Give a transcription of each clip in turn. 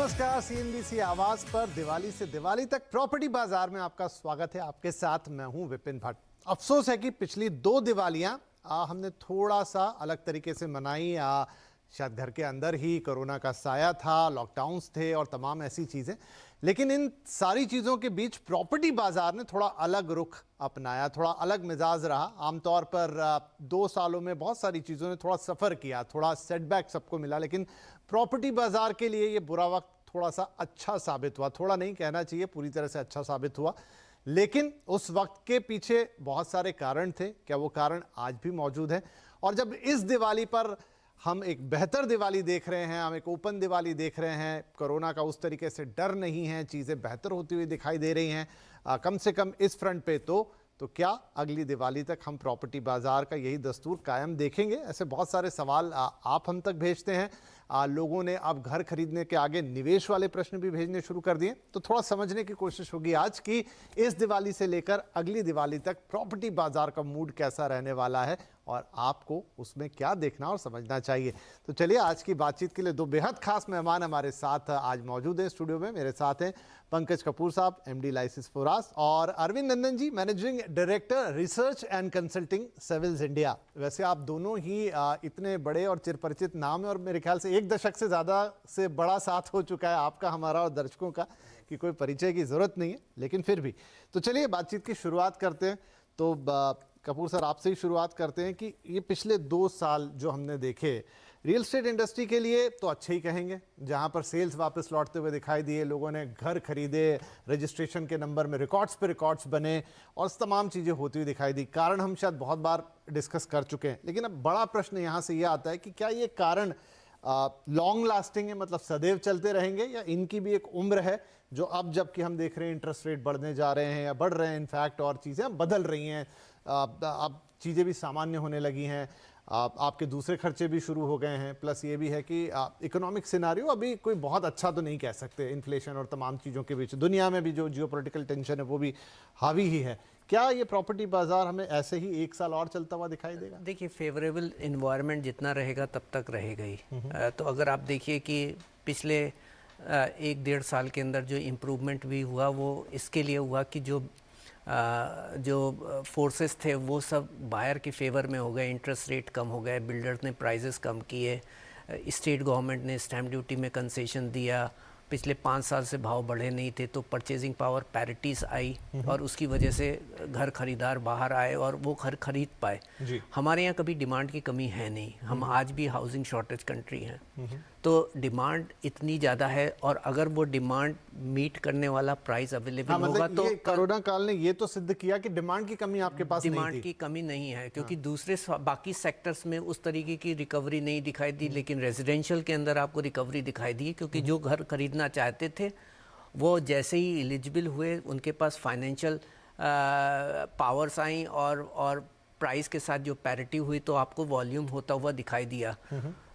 नमस्कार, सीएनबीसी आवाज पर दिवाली से दिवाली तक प्रॉपर्टी बाजार में आपका स्वागत है। आपके साथ मैं हूं विपिन भट्ट। अफसोस है कि पिछली 2 दिवालियां हमने थोड़ा सा अलग तरीके से मनाई। शायद घर के अंदर ही कोरोना का साया था, लॉकडाउन्स थे और तमाम ऐसी चीज़ें, लेकिन इन सारी चीज़ों के बीच प्रॉपर्टी बाजार ने थोड़ा अलग रुख अपनाया, थोड़ा अलग मिजाज रहा। आमतौर पर 2 सालों में बहुत सारी चीज़ों ने थोड़ा सफ़र किया, थोड़ा सेटबैक सबको मिला, लेकिन प्रॉपर्टी बाजार के लिए ये बुरा वक्त थोड़ा सा अच्छा साबित हुआ। थोड़ा नहीं कहना चाहिए, पूरी तरह से अच्छा साबित हुआ, लेकिन उस वक्त के पीछे बहुत सारे कारण थे। क्या वो कारण आज भी मौजूद हैं? और जब इस दिवाली पर हम एक बेहतर दिवाली देख रहे हैं, हम एक ओपन दिवाली देख रहे हैं, कोरोना का उस तरीके से डर नहीं है, चीज़ें बेहतर होती हुई दिखाई दे रही हैं, कम से कम इस फ्रंट पे, तो क्या अगली दिवाली तक हम प्रॉपर्टी बाजार का यही दस्तूर कायम देखेंगे? ऐसे बहुत सारे सवाल आप हम तक भेजते हैं। लोगों ने अब घर खरीदने के आगे निवेश वाले प्रश्न भी भेजने शुरू कर दिए। तो थोड़ा समझने की कोशिश होगी आज की इस दिवाली से लेकर अगली दिवाली तक प्रॉपर्टी बाजार का मूड कैसा रहने वाला है और आपको उसमें क्या देखना और समझना चाहिए। तो चलिए, आज की बातचीत के लिए 2 बेहद खास मेहमान हमारे साथ आज मौजूद हैं स्टूडियो में। मेरे साथ हैं पंकज कपूर साहब, MD लाइसेंस फोरास, और Arvind Nandan ji, managing director research and consulting सिविल्स इंडिया। वैसे आप दोनों ही इतने बड़े और चिरपरिचित नाम है और मेरे ख्याल से 1 दशक से ज़्यादा से बड़ा साथ हो चुका है आपका, हमारा और दर्शकों का, कि कोई परिचय की ज़रूरत नहीं है, लेकिन फिर भी। तो चलिए बातचीत की शुरुआत करते हैं। तो कपूर सर, आपसे ही शुरुआत करते हैं कि ये पिछले 2 साल जो हमने देखे रियल एस्टेट इंडस्ट्री के लिए तो अच्छे ही कहेंगे, जहां पर सेल्स वापस लौटते हुए दिखाई दिए, लोगों ने घर खरीदे, रजिस्ट्रेशन के नंबर में रिकॉर्ड्स पे रिकॉर्ड्स बने और तमाम चीज़ें होती हुई दिखाई दी। कारण हम शायद बहुत बार डिस्कस कर चुके हैं, लेकिन अब बड़ा प्रश्न यहाँ से ये आता है कि क्या ये कारण लॉन्ग लास्टिंग है, मतलब सदैव चलते रहेंगे, या इनकी भी एक उम्र है जो अब जबकि हम देख रहे हैं इंटरेस्ट रेट बढ़ने जा रहे हैं या बढ़ रहे हैं इनफैक्ट, और चीज़ें बदल रही हैं, अब चीज़ें भी सामान्य होने लगी हैं, आपके दूसरे खर्चे भी शुरू हो गए हैं, प्लस ये भी है कि इकोनॉमिक सिनारियो अभी कोई बहुत अच्छा तो नहीं कह सकते, इन्फ्लेशन और तमाम चीज़ों के बीच दुनिया में भी जो जियोपॉलिटिकल टेंशन है वो भी हावी ही है। क्या ये प्रॉपर्टी बाजार हमें ऐसे ही 1 साल और चलता हुआ दिखाई देगा? देखिए, फेवरेबल इन्वायरमेंट जितना रहेगा तब तक रहेगा ही। तो अगर आप देखिए कि पिछले 1-1.5 साल के अंदर जो इम्प्रूवमेंट भी हुआ वो इसके लिए हुआ कि जो फोर्सेस थे वो सब बायर के फेवर में हो गए, इंटरेस्ट रेट कम हो गए, बिल्डर्स ने प्राइजेस कम किए, स्टेट गवर्नमेंट ने स्टैम्प ड्यूटी में कंसेशन दिया, पिछले 5 साल से भाव बढ़े नहीं थे, तो परचेजिंग पावर पैरिटीज आई और उसकी वजह से घर खरीदार बाहर आए और वो घर खरीद पाए। हमारे यहाँ कभी डिमांड की कमी है नहीं, हम आज भी हाउसिंग शॉर्टेज कंट्री हैं, तो डिमांड इतनी ज़्यादा है और अगर वो डिमांड मीट करने वाला प्राइस अवेलेबल होगा तो कोरोना काल ने ये तो सिद्ध किया कि डिमांड की कमी आपके पास नहीं थी। डिमांड की कमी नहीं है, क्योंकि दूसरे बाकी सेक्टर्स में उस तरीके की रिकवरी नहीं दिखाई दी, लेकिन रेजिडेंशियल के अंदर आपको रिकवरी दिखाई दी, क्योंकि जो घर खरीदना चाहते थे वो जैसे ही एलिजिबल हुए उनके पास फाइनेंशियल पावर्स आई और प्राइस के साथ जो पैरिटी हुई तो आपको वॉल्यूम होता हुआ दिखाई दिया।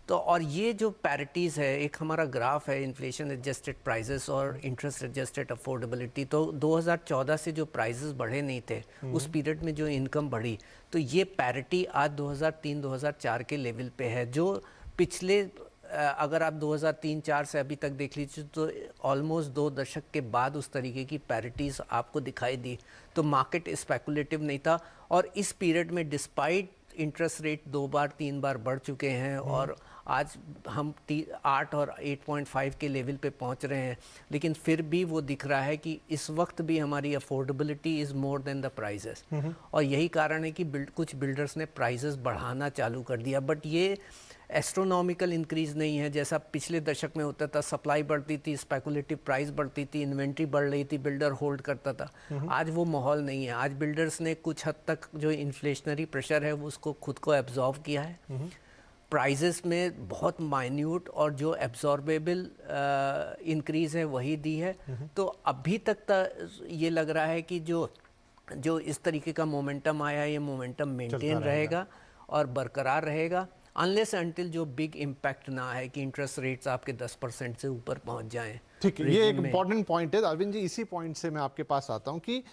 तो और ये जो पैरिटीज़ है, एक हमारा ग्राफ है इन्फ्लेशन एडजस्टेड प्राइसेस और इंटरेस्ट एडजस्टेड अफोर्डेबिलिटी, तो 2014 से जो प्राइसेस बढ़े नहीं थे उस पीरियड में जो इनकम बढ़ी, तो ये पैरिटी आज 2003-2004 के लेवल पे है, जो पिछले अगर आप 2003-04 से अभी तक देख लीजिए तो ऑलमोस्ट 2 दशक के बाद उस तरीके की पैरिटीज़ आपको दिखाई दी। तो मार्केट स्पेकुलेटिव नहीं था और इस पीरियड में डिस्पाइट इंटरेस्ट रेट 2-3 बार बढ़ चुके हैं और आज हम 8 और 8.5 के लेवल पे पहुंच रहे हैं, लेकिन फिर भी वो दिख रहा है कि इस वक्त भी हमारी affordability is more than the prices. और यही कारण है कि कुछ बिल्डर्स ने प्राइजेस बढ़ाना चालू कर दिया, बट ये एस्ट्रोनॉमिकल इंक्रीज नहीं है जैसा पिछले दशक में होता था। सप्लाई बढ़ती थी, स्पेकुलेटिव प्राइस बढ़ती थी, इन्वेंट्री बढ़ रही थी, बिल्डर होल्ड करता था। आज वो माहौल नहीं है। आज बिल्डर्स ने कुछ हद तक जो इन्फ्लेशनरी प्रेशर है वो उसको खुद को एब्जॉर्व किया है। प्राइजेस में बहुत माइन्यूट और जो एब्जॉर्बेबल इंक्रीज है वही दी है। तो अभी तक ये लग रहा है कि जो इस तरीके का मोमेंटम आया है ये मोमेंटम मेंटेन रहेगा और बरकरार रहेगा, अनलेस अनटिल जो बिग इम्पैक्ट ना है कि इंटरेस्ट रेट्स आपके 10% से ऊपर पहुंच जाएं। ठीक है, ये एक इम्पॉर्टेंट पॉइंट है अरविंद जी। इसी पॉइंट से मैं आपके पास आता हूं कि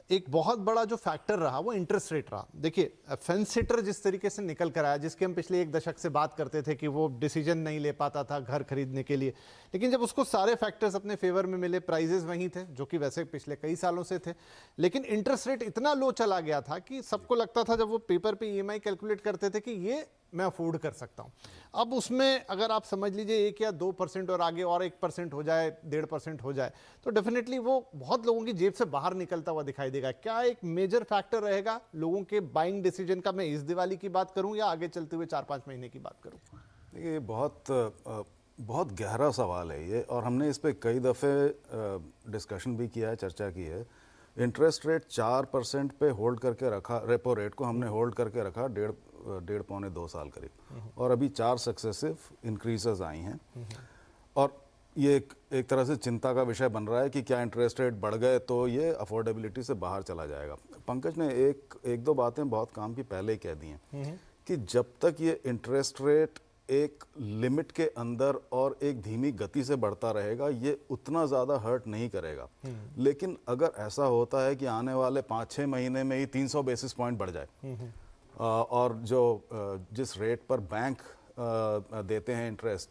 एक बहुत बड़ा जो फैक्टर रहा वो इंटरेस्ट रेट रहा। देखिए फेंस सिटर जिस तरीके से निकल कर आया, जिसके हम पिछले एक दशक से बात करते थे कि वो डिसीजन नहीं ले पाता था घर खरीदने के लिए, लेकिन जब उसको सारे फैक्टर्स अपने फेवर में मिले, प्राइजेस वहीं थे जो कि वैसे पिछले कई सालों से थे, लेकिन इंटरेस्ट रेट इतना लो चला गया था कि सबको लगता था जब वो पेपर पे ईएमआई कैलकुलेट करते थे कि ये मैं अफोर्ड कर सकता हूँ। अब उसमें अगर आप समझ लीजिए 1 या 2% और आगे और 1% हो जाए, 1.5% हो जाए, तो डेफिनेटली वो बहुत लोगों की जेब से बाहर निकलता हुआ दिखाई देगा। क्या एक मेजर फैक्टर रहेगा लोगों के बाइंग डिसीजन का? मैं इस दिवाली की बात करूं या आगे चलते हुए 4-5 महीने की बात करूं? देखिए ये बहुत गहरा सवाल है ये, और हमने इस पे कई दफ़े डिस्कशन भी किया है, चर्चा की है। इंटरेस्ट रेट 4% पे होल्ड करके रखा, रेपो रेट को हमने होल्ड करके रखा डेढ़ पौने 2 साल करीब, और अभी 4 सक्सेसिव इंक्रीजेस आई हैं। और ये एक तरह से चिंता का विषय बन रहा है कि क्या इंटरेस्ट रेट बढ़ गए तो ये अफोर्डेबिलिटी से बाहर चला जाएगा। पंकज ने एक दो बातें बहुत काम की पहले ही कह दी हैं कि जब तक ये इंटरेस्ट रेट एक लिमिट के अंदर और एक धीमी गति से बढ़ता रहेगा, ये उतना ज़्यादा हर्ट नहीं करेगा। लेकिन अगर ऐसा होता है कि आने वाले 5-6 महीने में ही 300 बेसिस पॉइंट बढ़ जाए, और जो जिस रेट पर बैंक देते हैं इंटरेस्ट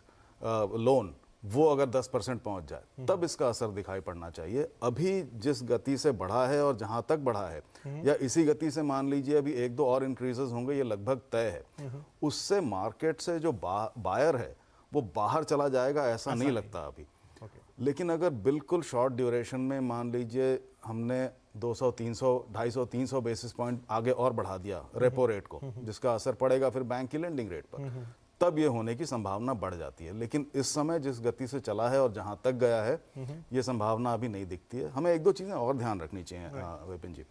लोन, वो अगर 10% पहुंच जाए, तब इसका असर दिखाई पड़ना चाहिए। अभी जिस गति से बढ़ा है और जहां तक बढ़ा है, या इसी गति से मान लीजिए अभी 1-2 और इंक्रीजेस होंगे, ये लगभग तय है। उससे मार्केट से जो बायर है वो बाहर चला जाएगा, ऐसा नहीं लगता अभी। लेकिन अगर बिल्कुल शॉर्ट ड्यूरेशन में मान लीजिए हमने 200, 300, 250, 300 बेसिस पॉइंट आगे और बढ़ा दिया रेपो रेट को, जिसका असर पड़ेगा फिर बैंक की लेंडिंग रेट पर, तब ये होने की संभावना बढ़ जाती है। लेकिन इस समय जिस गति से चला है और जहां तक गया है, ये संभावना अभी नहीं दिखती है। हमें 1-2 चीज़ें और ध्यान रखनी चाहिए विपिन जी।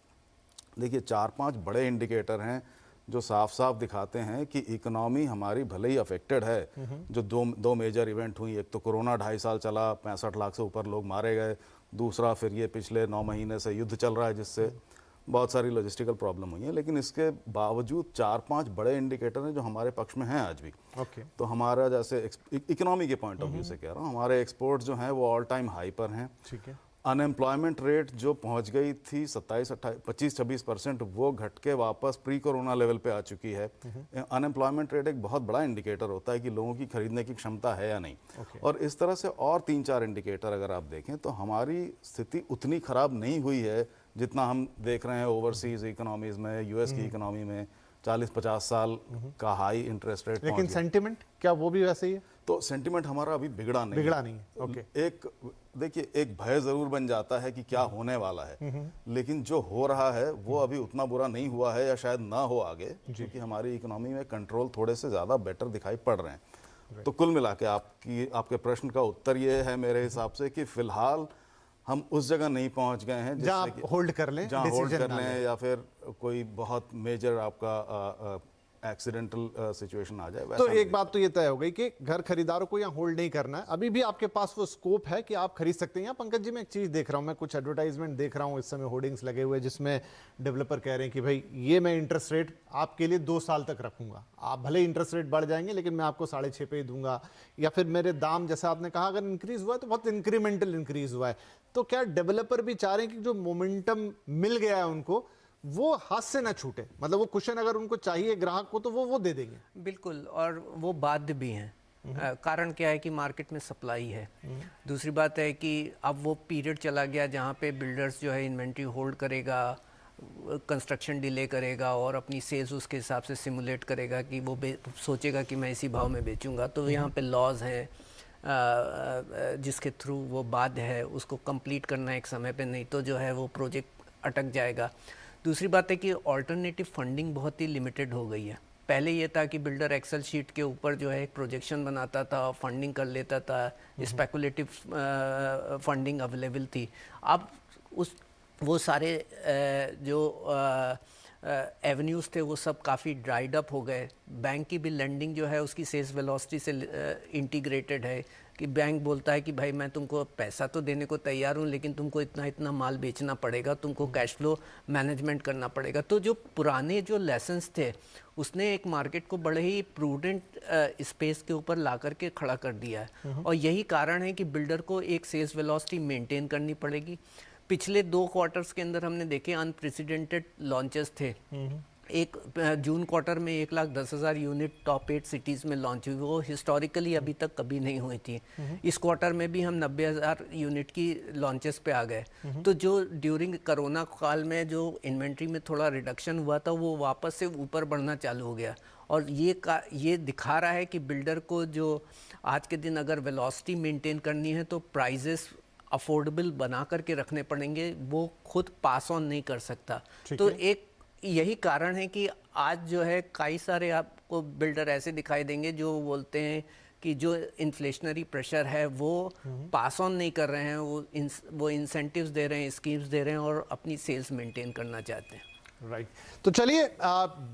देखिए 4-5 बड़े इंडिकेटर हैं जो साफ साफ दिखाते हैं कि इकोनॉमी हमारी भले ही अफेक्टेड है। जो दो मेजर इवेंट हुई, एक तो कोरोना 2.5 साल चला, 65 लाख से ऊपर लोग मारे गए। दूसरा फिर ये पिछले 9 महीने से युद्ध चल रहा है, जिससे बहुत सारी लॉजिस्टिकल प्रॉब्लम हुई है। लेकिन इसके बावजूद 4-5 बड़े इंडिकेटर हैं जो हमारे पक्ष में हैं आज भी। तो हमारा जैसे इकोनॉमी के पॉइंट ऑफ व्यू से कह रहा हूँ, हमारे एक्सपोर्ट्स जो हैं वो ऑल टाइम हाई पर हैं। ठीक है। अनएम्प्लॉयमेंट रेट जो पहुंच गई थी 25-26%, वो घट के वापस प्री कोरोना लेवल पे आ चुकी है। अनएम्प्लॉयमेंट रेट एक बहुत बड़ा इंडिकेटर होता है कि लोगों की खरीदने की क्षमता है या नहीं। और इस तरह से और 3-4 इंडिकेटर अगर आप देखें तो हमारी स्थिति उतनी खराब नहीं हुई है जितना हम देख रहे हैं ओवरसीज इकोनॉमीज में, यूएस की इकोनॉमी में 40-50 साल का हाई इंटरेस्ट रेट। लेकिन सेंटिमेंट क्या वो भी वैसे ही है? तो सेंटिमेंट हमारा अभी बिगड़ा नहीं है। ओके। एक देखिए, एक भय जरूर बन जाता है कि क्या होने वाला है, लेकिन जो हो रहा है वो अभी उतना बुरा नहीं हुआ है, या शायद ना हो आगे, क्योंकि हमारी इकोनॉमी में कंट्रोल थोड़े से ज्यादा बेटर दिखाई पड़ रहे हैं। तो कुल मिला के आपके प्रश्न का उत्तर ये है मेरे हिसाब से कि फिलहाल हम उस जगह नहीं पहुंच गए हैं जहां होल्ड कर लें, जहां होल्ड कर लें, या फिर कोई बहुत मेजर आपका एक्सीडेंटल सिचुएशन आ जाए। तो एक बात तो ये तय हो गई कि घर खरीदारों को यहाँ होल्ड नहीं करना है। अभी भी आपके पास वो स्कोप है कि आप खरीद सकते हैं। यहाँ पंकज जी मैं एक चीज देख रहा हूँ, मैं कुछ एडवर्टाइजमेंट देख रहा हूँ इस समय, होर्डिंग्स लगे हुए जिसमें डेवलपर कह रहे हैं कि भाई ये मैं इंटरेस्ट रेट आपके लिए 2 साल तक रखूंगा, आप भले इंटरेस्ट रेट बढ़ जाएंगे लेकिन मैं आपको 6.5 पे ही दूंगा, या फिर मेरे दाम जैसा आपने कहा अगर इंक्रीज हुआ है तो बहुत इंक्रीमेंटल इंक्रीज हुआ है। तो क्या डेवलपर भी चाह रहे हैं कि जो मोमेंटम मिल गया है उनको वो हाथ से ना छूटे, मतलब वो कुशन अगर उनको चाहिए ग्राहक को तो वो दे देंगे? बिल्कुल, और वो बाध्य भी हैं। कारण क्या है कि मार्केट में सप्लाई है। दूसरी बात है कि अब वो पीरियड चला गया जहाँ पे बिल्डर्स जो है इन्वेंट्री होल्ड करेगा, कंस्ट्रक्शन डिले करेगा और अपनी सेल्स उसके हिसाब से सिमुलेट करेगा कि वो सोचेगा कि मैं इसी भाव में बेचूंगा। तो यहाँ पे लॉज हैं जिसके थ्रू वो बाध्य है उसको कंप्लीट करना एक समय पे, नहीं तो जो है वो प्रोजेक्ट अटक जाएगा। दूसरी बात है कि ऑल्टरनेटिव फंडिंग बहुत ही लिमिटेड हो गई है। पहले ये था कि बिल्डर एक्सेल शीट के ऊपर जो है एक प्रोजेक्शन बनाता था, फंडिंग कर लेता था, स्पेकुलेटिव फंडिंग अवेलेबल थी। अब वो सारे जो एवेन्यूज़ थे वो सब काफ़ी ड्राइड अप हो गए। बैंक की भी लेंडिंग जो है उसकी सेल्स वेलोसिटी से इंटीग्रेटेड है कि बैंक बोलता है कि भाई मैं तुमको पैसा तो देने को तैयार हूँ लेकिन तुमको इतना इतना माल बेचना पड़ेगा, तुमको कैश फ्लो मैनेजमेंट करना पड़ेगा। तो जो पुराने जो लेसन्स थे उसने एक मार्केट को बड़े ही प्रूडेंट स्पेस के ऊपर ला करके खड़ा कर दिया है। और यही कारण है कि बिल्डर को एक सेल्स वेलोसिटी मेंटेन करनी पड़ेगी। पिछले 2 क्वार्टर्स के अंदर हमने देखे अनप्रेसिडेंटेड लॉन्चेस थे। एक जून क्वार्टर में 1,10,000 यूनिट टॉप 8 सिटीज़ में लॉन्च हुई, वो हिस्टोरिकली अभी तक कभी नहीं हुई थी। इस क्वार्टर में भी हम 90,000 यूनिट की लॉन्चेस पे आ गए। तो जो ड्यूरिंग कोरोना काल में जो इन्वेंट्री में थोड़ा रिडक्शन हुआ था वो वापस से ऊपर बढ़ना चालू हो गया, और ये दिखा रहा है कि बिल्डर को जो आज के दिन अगर वेलोसिटी मेंटेन करनी है तो प्राइजेस अफोर्डेबल बना करके रखने पड़ेंगे, वो खुद पास ऑन नहीं कर सकता। तो एक यही कारण है कि आज जो है कई सारे आपको बिल्डर ऐसे दिखाई देंगे जो बोलते हैं कि जो इन्फ्लेशनरी प्रेशर है वो पास ऑन नहीं कर रहे हैं, वो इंसेंटिव्स दे रहे हैं, स्कीम्स दे रहे हैं और अपनी सेल्स मेंटेन करना चाहते हैं। राइट तो चलिए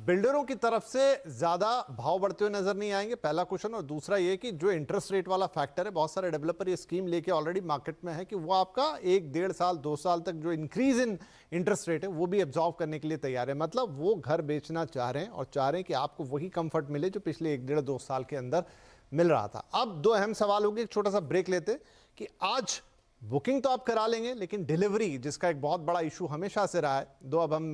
बिल्डरों की तरफ से ज्यादा भाव बढ़ते हुए नजर नहीं आएंगे, पहला क्वेश्चन। और दूसरा ये कि जो इंटरेस्ट रेट वाला फैक्टर है, बहुत सारे डेवलपर ये स्कीम लेके ऑलरेडी मार्केट में है कि वो आपका 1-1.5 साल 2 साल तक जो इंक्रीज इन इंटरेस्ट रेट है वो भी एब्जॉर्व करने के लिए तैयार है। मतलब वो घर बेचना चाह रहे हैं और चाह रहे हैं कि आपको वही कंफर्ट मिले जो पिछले 1-1.5-2 साल के अंदर मिल रहा था। अब 2 अहम सवाल होंगे, एक छोटा सा ब्रेक लेते कि आज बुकिंग तो आप करा लेंगे लेकिन डिलीवरी, जिसका एक बहुत बड़ा इशू हमेशा से रहा है, अब हम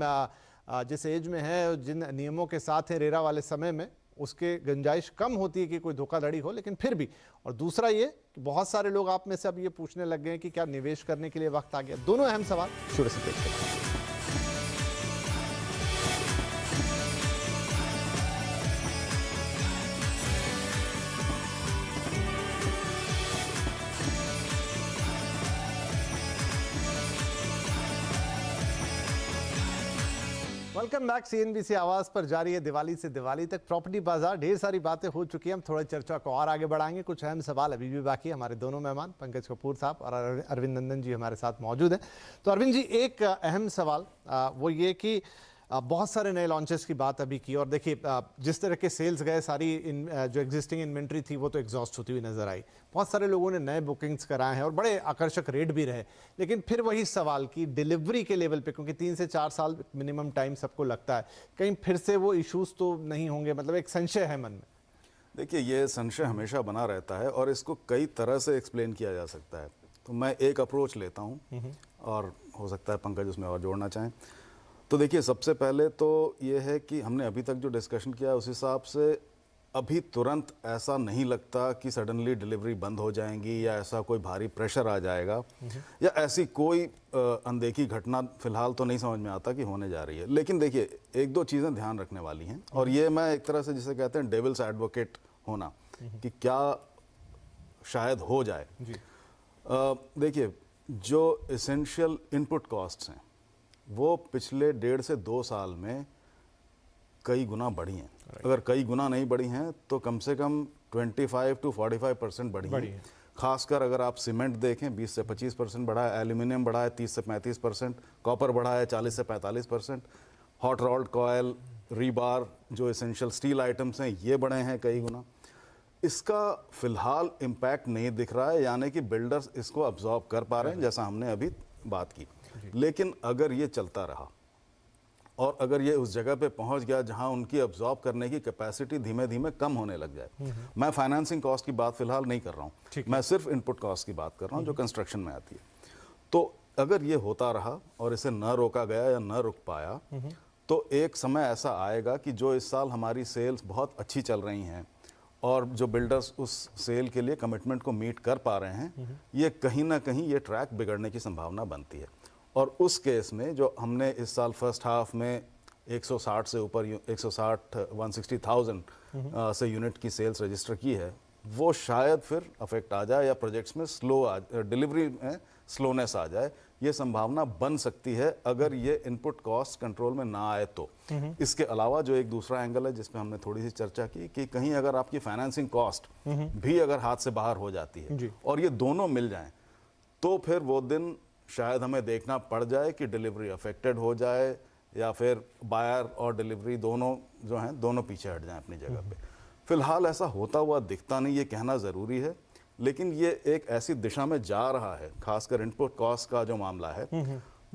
जिस एज में है, जिन नियमों के साथ है रेरा वाले समय में, उसके गुंजाइश कम होती है कि कोई धोखाधड़ी हो, लेकिन फिर भी। और दूसरा ये कि बहुत सारे लोग आप में से अब ये पूछने लग गए हैं कि क्या निवेश करने के लिए वक्त आ गया। दोनों अहम सवाल शुरू से देखते हैं। Welcome back. सीएनबीसी आवाज पर जारी है दिवाली से दिवाली तक प्रॉपर्टी बाजार। ढेर सारी बातें हो चुकी हैं, हम थोड़ी चर्चा को और आगे बढ़ाएंगे। कुछ अहम सवाल अभी भी बाकी है। हमारे दोनों मेहमान पंकज कपूर साहब और अरविंद नंदन जी हमारे साथ मौजूद हैं। तो अरविंद जी, एक अहम सवाल वो ये कि बहुत सारे नए लॉन्चेस की बात अभी की, और देखिए जिस तरह के सेल्स गए, सारी जो एग्जिस्टिंग इन्वेंट्री थी वो तो एग्जॉस्ट होती हुई नजर आई। बहुत सारे लोगों ने नए बुकिंग्स कराए हैं और बड़े आकर्षक रेट भी रहे, लेकिन फिर वही सवाल कि डिलीवरी के लेवल पे, क्योंकि 3 से 4 साल मिनिमम टाइम सबको लगता है, कहीं फिर से वो इश्यूज तो नहीं होंगे? मतलब एक संशय है मन में। देखिए, ये संशय हमेशा बना रहता है और इसको कई तरह से एक्सप्लेन किया जा सकता है। तो मैं एक अप्रोच लेता हूँ और हो सकता है पंकज उसमें और जोड़ना चाहें। तो देखिए, सबसे पहले तो ये है कि हमने अभी तक जो डिस्कशन किया है उस हिसाब से अभी तुरंत ऐसा नहीं लगता कि सडनली डिलीवरी बंद हो जाएंगी या ऐसा कोई भारी प्रेशर आ जाएगा या ऐसी कोई अनदेखी घटना फिलहाल तो नहीं समझ में आता कि होने जा रही है। लेकिन देखिए, 1-2 चीज़ें ध्यान रखने वाली हैं, और ये मैं एक तरह से जिसे कहते हैं डेविल्स एडवोकेट होना, कि क्या शायद हो जाए। देखिए, जो एसेंशियल इनपुट कॉस्ट्स हैं वो पिछले 1.5 से 2 साल में कई गुना बढ़ी हैं। अगर कई गुना नहीं बढ़ी हैं तो कम से कम 25 to 45% बढ़ी हैं। खासकर अगर आप सीमेंट देखें, 20 से 25% बढ़ा है, एल्यूमिनियम बढ़ा है 30 से 35%, कॉपर बढ़ा है 40 से 45%, हॉट रोल्ड कॉयल, रीबार, जो एसेंशियल स्टील आइटम्स हैं, ये बढ़े हैं कई गुना। इसका फिलहाल इम्पैक्ट नहीं दिख रहा है, यानी कि बिल्डर्स इसको अब्जॉर्ब कर पा रहे हैं, जैसा हमने अभी बात की। लेकिन अगर ये चलता रहा और अगर ये उस जगह पे पहुंच गया जहां उनकी अब्जॉर्ब करने की कैपेसिटी धीमे धीमे कम होने लग जाए, मैं फाइनेंसिंग कॉस्ट की बात फिलहाल नहीं कर रहा हूं, मैं सिर्फ इनपुट कॉस्ट की बात कर रहा हूं जो कंस्ट्रक्शन में आती है। तो अगर ये होता रहा और इसे न रोका गया या न रुक पाया, तो एक समय ऐसा आएगा कि जो इस साल हमारी सेल्स बहुत अच्छी चल रही हैं और जो बिल्डर्स उस सेल के लिए कमिटमेंट को मीट कर पा रहे हैं, ये कहीं ना कहीं ये ट्रैक बिगड़ने की संभावना बनती है। और उस केस में जो हमने इस साल फर्स्ट हाफ में 160 से ऊपर 160,000 से यूनिट की सेल्स रजिस्टर की है, वो शायद फिर अफेक्ट आ जाए या प्रोजेक्ट्स में डिलीवरी में स्लोनेस आ जाए। ये संभावना बन सकती है अगर ये इनपुट कॉस्ट कंट्रोल में ना आए तो। इसके अलावा जो एक दूसरा एंगल है जिस पे हमने थोड़ी सी चर्चा की कि कहीं अगर आपकी फाइनेंसिंग कॉस्ट भी अगर हाथ से बाहर हो जाती है और ये दोनों मिल जाएं, तो फिर वो दिन शायद हमें देखना पड़ जाए कि डिलीवरी अफेक्टेड हो जाए या फिर बायर और डिलीवरी दोनों जो हैं दोनों पीछे हट जाएं अपनी जगह पे। फिलहाल ऐसा होता हुआ दिखता नहीं, ये कहना ज़रूरी है, लेकिन ये एक ऐसी दिशा में जा रहा है, खासकर इनपुट कॉस्ट का जो मामला है,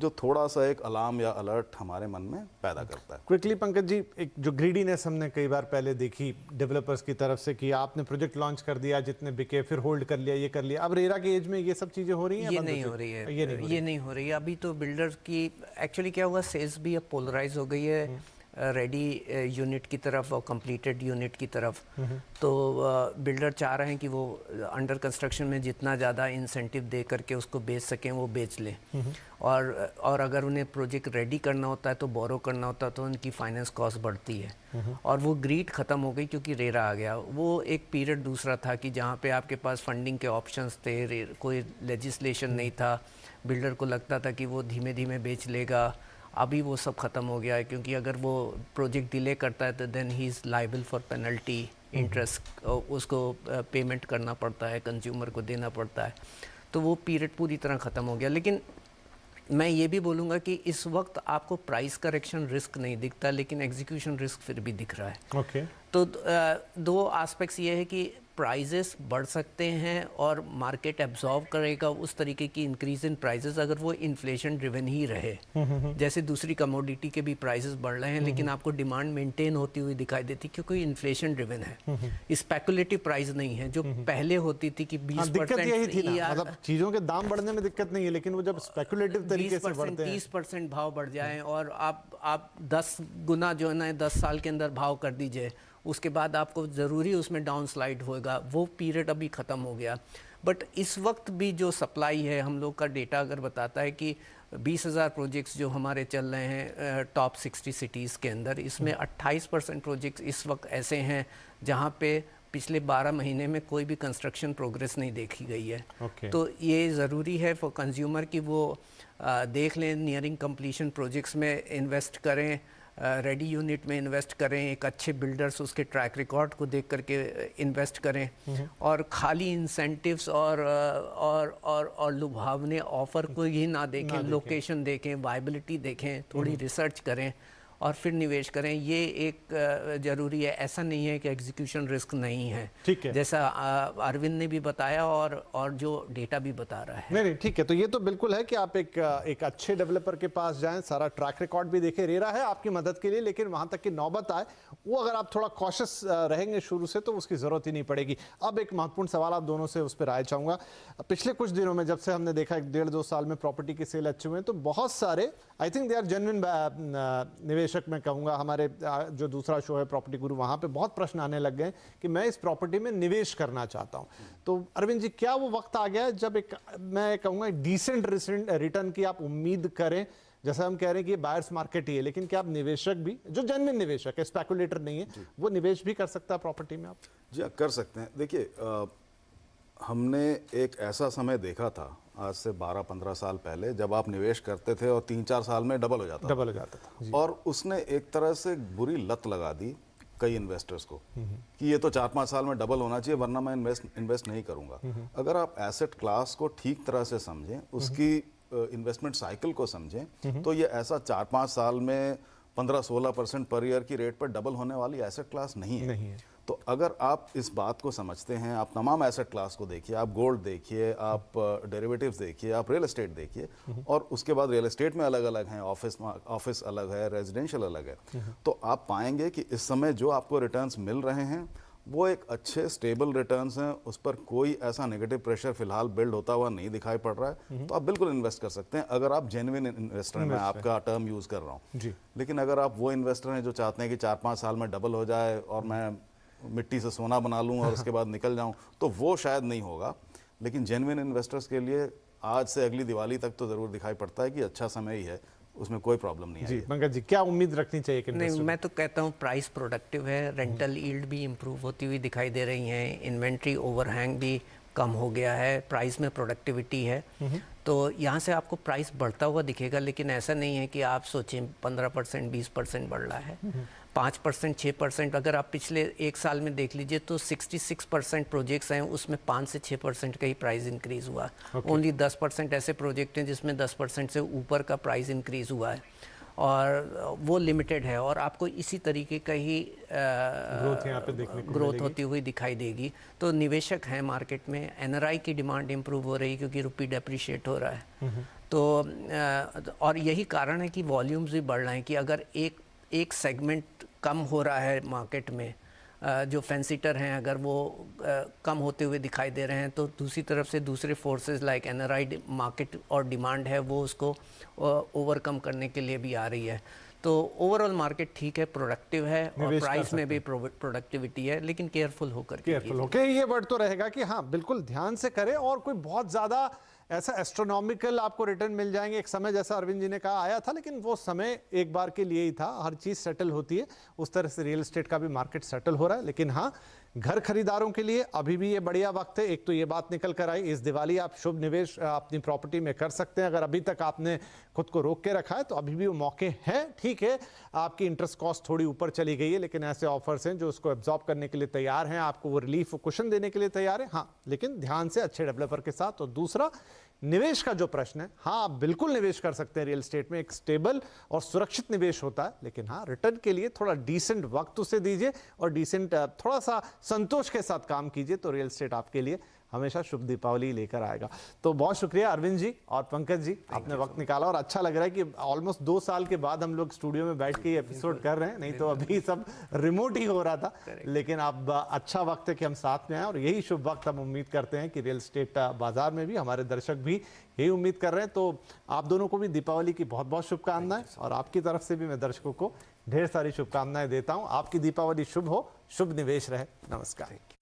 जो थोड़ा सा एक अलार्म या अलर्ट हमारे मन में पैदा करता है। क्विकली पंकज जी, एक जो ग्रीडीनेस हमने कई बार पहले देखी डेवलपर्स की तरफ से कि आपने प्रोजेक्ट लॉन्च कर दिया, जितने बिके फिर होल्ड कर लिया, ये कर लिया, अब रेरा के एज में ये सब चीजें हो रही हैं? ये नहीं हो रही है, ये नहीं हो रही है अभी तो। बिल्डर्स की एक्चुअली क्या हुआ, सेल्स भी अब पोलराइज हो गई है रेडी यूनिट की तरफ और कंप्लीटेड यूनिट की तरफ। तो बिल्डर चाह रहे हैं कि वो अंडर कंस्ट्रक्शन में जितना ज़्यादा इंसेंटिव दे करके उसको बेच सकें वो बेच लें, और अगर उन्हें प्रोजेक्ट रेडी करना होता है तो बोरो करना होता है तो उनकी फाइनेंस कॉस्ट बढ़ती है। और वो ग्रीड ख़त्म हो गई क्योंकि रेरा आ गया। वो एक पीरियड दूसरा था कि जहाँ पे आपके पास फंडिंग के ऑप्शंस थे, कोई लेजिस्लेशन नहीं था, बिल्डर को लगता था कि वो धीमे धीमे बेच लेगा। अभी वो सब ख़त्म हो गया है, क्योंकि अगर वो प्रोजेक्ट डिले करता है तो then he is liable for penalty, interest उसको पेमेंट करना पड़ता है, कंज्यूमर को देना पड़ता है। तो वो पीरियड पूरी तरह ख़त्म हो गया। लेकिन मैं ये भी बोलूँगा कि इस वक्त आपको प्राइस करेक्शन रिस्क नहीं दिखता, लेकिन एग्जीक्यूशन रिस्क फिर भी दिख रहा है। ओके। तो दो एस्पेक्ट्स ये है कि प्राइजेस बढ़ सकते हैं और मार्केट एब्जॉर्व करेगा उस तरीके की इंक्रीज इन प्राइजेस अगर वो इन्फ्लेशन ड्रिवन ही रहे। जैसे दूसरी कमोडिटी के भी प्राइसेस बढ़ रहे हैं, लेकिन आपको डिमांड मेंटेन होती हुई दिखाई देती क्योंकि इन्फ्लेशन ड्रिवन है, स्पेकुलेटिव प्राइस नहीं है जो पहले होती थी कि 20% यही थी ना, मतलब चीजों के दाम बढ़ने में दिक्कत नहीं है, लेकिन वो जब स्पेकुलेटिव तरीके से बढ़ते हैं, 30% भाव बढ़ जाए और आप 10 गुना जो है ना 10 साल के अंदर भाव कर दीजिए, उसके बाद आपको ज़रूरी उसमें डाउन स्लाइड होगा। वो पीरियड अभी ख़त्म हो गया। बट इस वक्त भी जो सप्लाई है, हम लोग का डेटा अगर बताता है कि 20,000 प्रोजेक्ट्स जो हमारे चल रहे हैं टॉप 60 सिटीज़ के अंदर, इसमें 28% प्रोजेक्ट्स इस वक्त ऐसे हैं जहाँ पे पिछले 12 महीने में कोई भी कंस्ट्रक्शन प्रोग्रेस नहीं देखी गई है। तो ये ज़रूरी है फॉर कंज्यूमर कि वो देख लें, नियरिंग कंप्लीशन प्रोजेक्ट्स में इन्वेस्ट करें, रेडी यूनिट में इन्वेस्ट करें, एक अच्छे बिल्डर्स उसके ट्रैक रिकॉर्ड को देख करके इन्वेस्ट करें, और खाली इंसेंटिव्स और लुभावने ऑफर को ही ना देखें, लोकेशन देखें, वायबिलिटी देखें, थोड़ी रिसर्च करें और फिर निवेश करें। ये एक ज़रूरी है। ऐसा नहीं है कि एग्जीक्यूशन रिस्क नहीं है, ठीक है, जैसा अरविंद ने भी बताया और जो डेटा भी बता रहा है। नहीं ठीक है। तो ये तो बिल्कुल है कि आप एक अच्छे डेवलपर के पास जाएं, सारा ट्रैक रिकॉर्ड भी देखें। रेरा है आपकी मदद के लिए, लेकिन वहां तक की नौबत आए वो अगर आप थोड़ा कॉशियस रहेंगे शुरू से तो उसकी ज़रूरत ही नहीं पड़ेगी। अब एक महत्वपूर्ण सवाल आप दोनों से उस पर राय चाहूँगा। पिछले कुछ दिनों में जब से हमने देखा 1.5-2 साल में प्रॉपर्टी की सेल अच्छे हुए हैं, तो बहुत सारे I think they are genuine निवेशक, मैं कहूँगा, हमारे जो दूसरा शो है प्रॉपर्टी गुरु, वहाँ पे बहुत प्रश्न आने लग गए कि मैं इस प्रॉपर्टी में निवेश करना चाहता हूँ। तो अरविंद जी, क्या वो वक्त आ गया है जब मैं कहूँगा डिसेंट रिटर्न की आप उम्मीद करें? जैसा हम कह रहे हैं कि ये बायर्स मार्केट ही है, लेकिन क्या आप निवेशक भी, जो जेन्युइन निवेशक है, स्पेकुलेटर नहीं है, वो निवेश भी कर सकता है प्रॉपर्टी में? आप जी कर सकते हैं। देखिए, हमने एक ऐसा समय देखा था आज से 12-15 साल पहले, जब आप निवेश करते थे और 3-4 साल में डबल हो जाता था। और उसने एक तरह से बुरी लत लगा दी कई इन्वेस्टर्स को कि ये तो 4-5 साल में डबल होना चाहिए, वरना मैं इन्वेस्ट नहीं करूंगा। अगर आप एसेट क्लास को ठीक तरह से समझें, उसकी इन्वेस्टमेंट साइकिल को समझें, तो ये ऐसा 4-5 साल में 15-16% पर ईयर की रेट पर डबल होने वाली एसेट क्लास नहीं है। तो अगर आप इस बात को समझते हैं, आप तमाम एसेट क्लास को देखिए, आप गोल्ड देखिए, आप डेरिवेटिव्स देखिए, आप रियल एस्टेट देखिए, और उसके बाद रियल एस्टेट में अलग अलग हैं, ऑफिस अलग है, रेजिडेंशियल अलग है, तो आप पाएंगे कि इस समय जो आपको रिटर्न्स मिल रहे हैं वो एक अच्छे स्टेबल रिटर्न्स हैं, उस पर कोई ऐसा नेगेटिव प्रेशर फिलहाल बिल्ड होता हुआ नहीं दिखाई पड़ रहा है। तो आप बिल्कुल इन्वेस्ट कर सकते हैं अगर आप जेन्युइन इन्वेस्टर हैं। मैं आपका टर्म यूज़ कर रहा हूँ। लेकिन अगर आप वो इन्वेस्टर हैं जो चाहते हैं कि 4-5 साल में डबल हो जाए और मैं मिट्टी से सोना बना लूँ और उसके बाद निकल जाऊँ, तो वो शायद नहीं होगा। लेकिन जेन्युइन इन्वेस्टर्स के लिए आज से अगली दिवाली तक तो ज़रूर दिखाई पड़ता है कि अच्छा समय ही है, उसमें कोई प्रॉब्लम नहीं है। जी पंकज जी, क्या उम्मीद रखनी चाहिए? नहीं, मैं तो कहता हूँ प्राइस प्रोडक्टिव है, रेंटल यील्ड भी इम्प्रूव होती हुई दिखाई दे रही हैं, इन्वेंट्री ओवरहैंग भी कम हो गया है, प्राइस में प्रोडक्टिविटी है। तो यहाँ से आपको प्राइस बढ़ता हुआ दिखेगा, लेकिन ऐसा नहीं है कि आप सोचें 15% 20% बढ़ रहा है। 5% 6%, अगर आप पिछले एक साल में देख लीजिए तो 66% प्रोजेक्ट्स हैं, उसमें 5 से 6% का ही प्राइस इंक्रीज़ हुआ। ओनली 10% ऐसे प्रोजेक्ट हैं जिसमें 10% से ऊपर का प्राइस इंक्रीज़ हुआ है, और वो लिमिटेड है, और आपको इसी तरीके का ही ग्रोथ यहाँ पे देखने को ग्रोथ होती हुई दिखाई देगी। तो निवेशक हैं मार्केट में, एनआरआई की डिमांड इंप्रूव हो रही है क्योंकि रुपी डेप्रिशिएट हो रहा है। तो और यही कारण है कि वॉल्यूम्स भी बढ़ रहे हैं कि अगर एक सेगमेंट कम हो रहा है मार्केट में, जो फेंसिटर हैं अगर वो कम होते हुए दिखाई दे रहे हैं, तो दूसरी तरफ से दूसरे फोर्सेस लाइक एनआरआई मार्केट और डिमांड है वो उसको ओवरकम करने के लिए भी आ रही है। तो ओवरऑल मार्केट ठीक है, प्रोडक्टिव है और प्राइस में भी प्रोडक्टिविटी है, लेकिन केयरफुल होकर केयरफुल होके ये वर्ड तो रहेगा कि हाँ बिल्कुल ध्यान से करें, और कोई बहुत ज़्यादा ऐसा एस्ट्रोनॉमिकल आपको रिटर्न मिल जाएंगे। एक समय जैसा अरविंद जी ने कहा आया था, लेकिन वो समय एक बार के लिए ही था, हर चीज़ सेटल होती है, उस तरह से रियल एस्टेट का भी मार्केट सेटल हो रहा है। लेकिन हाँ, घर खरीदारों के लिए अभी भी ये बढ़िया वक्त है। एक तो ये बात निकल कर आई, इस दिवाली आप शुभ निवेश अपनी प्रॉपर्टी में कर सकते हैं। अगर अभी तक आपने खुद को रोक के रखा है तो अभी भी वो मौके हैं। ठीक है, आपकी इंटरेस्ट कॉस्ट थोड़ी ऊपर चली गई है, लेकिन ऐसे ऑफर्स हैं जो उसको एब्जॉर्ब करने के लिए तैयार हैं, आपको वो रिलीफ कुशन देने के लिए तैयार है। हाँ, लेकिन ध्यान से, अच्छे डेवलपर के साथ। और दूसरा, निवेश का जो प्रश्न है, हाँ आप बिल्कुल निवेश कर सकते हैं रियल एस्टेट में, एक स्टेबल और सुरक्षित निवेश होता है। लेकिन हाँ, रिटर्न के लिए थोड़ा डिसेंट वक्त उसे दीजिए और डिसेंट थोड़ा सा संतोष के साथ काम कीजिए, तो रियल एस्टेट आपके लिए हमेशा शुभ दीपावली लेकर आएगा। तो बहुत शुक्रिया अरविंद जी और पंकज जी, आपने वक्त निकाला, और अच्छा लग रहा है कि ऑलमोस्ट 2 साल के बाद हम लोग स्टूडियो में बैठ के ये एपिसोड कर रहे हैं, नहीं तो अभी सब रिमोट ही हो रहा था। लेकिन अब अच्छा वक्त है कि हम साथ में आए, और यही शुभ वक्त हम उम्मीद करते हैं कि रियल एस्टेट बाजार में भी हमारे दर्शक भी यही उम्मीद कर रहे हैं। तो आप दोनों को भी दीपावली की बहुत बहुत शुभकामनाएं, और आपकी तरफ से भी मैं दर्शकों को ढेर सारी शुभकामनाएं देता हूं। आपकी दीपावली शुभ हो, शुभ निवेश रहे। नमस्कार।